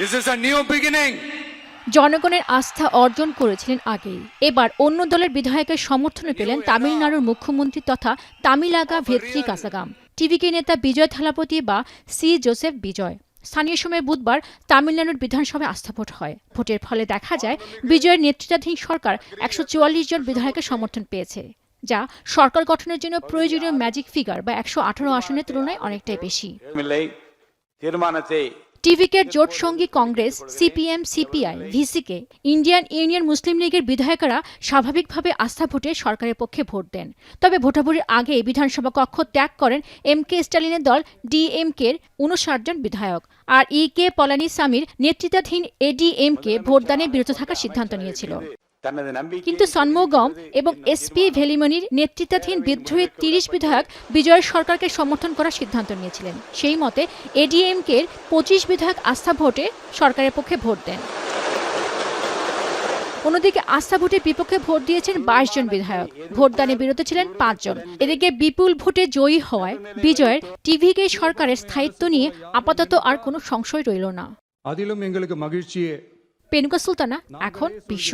This is a new beginning. জনগণের আস্থা অর্জন করেছিলেন আগেই। এবার অন্য দলের বিধায়কের সমর্থনে পেলেন তামিলনাড়ুর মুখ্যমন্ত্রী তথা তামিলাগা ভেত্রি কাসাগাম, টিভিকে নেতা বিজয় থালাপতি বা সি জোসেফ বিজয়। স্থানীয় সময় বুধবার তামিলনাড়ুর বিধানসভায় আস্থা ভোট হয়। ভোটের ফলে দেখা যায় বিজয়ের নেতৃত্বাধীন সরকার 144 জন বিধায়কের সমর্থন পেয়েছে, যা সরকার গঠনের জন্য প্রয়োজনীয় ম্যাজিক ফিগার বা 118 আসনের তুলনায় অনেকটাই বেশি। টিভিকের জোট সঙ্গী Congress, CPM, CPI, VCK, Indian Union Muslim লীগের বিধায়কেরা স্বাভাবিকভাবে আস্থা ভোটে সরকারের পক্ষে ভোট দেন। তবে ভোটাভুটির আগে বিধানসভা কক্ষ ত্যাগ করেন এম.কে. স্ট্যালিনের দল ডিএমকের 59 জন বিধায়ক। আর ই.কে. পলানিস্বামীর নেতৃত্বাধীন এডিএমকে ভোটদানে বিরত থাকার সিদ্ধান্ত নিয়েছিল। কিন্তু সন্মুগম এবং এসপি ভেলিমনির নেতৃত্বাধীন বিদ্রোহী 30 বিধায়ক বিজয়ের সরকারকে সমর্থন করার সিদ্ধান্ত নিয়েছিলেন। সেই মতে এডিএমকের 25 বিধায়ক আস্থা ভোটে সরকারের পক্ষে ভোট দেন। অন্যদিকে আস্থা ভোটের বিপক্ষে ভোট দিয়েছেন 22 জন বিধায়ক। ভোটদানে বিরত ছিলেন 5 জন। এদিকে বিপুল ভোটে জয়ী হওয়ায় বিজয়ের টিভিকে সরকারের স্থায়িত্ব নিয়ে আপাতত আর কোনো সংশয় রইল না। পেনুকা সুলতানা, এখন বিশ্ব।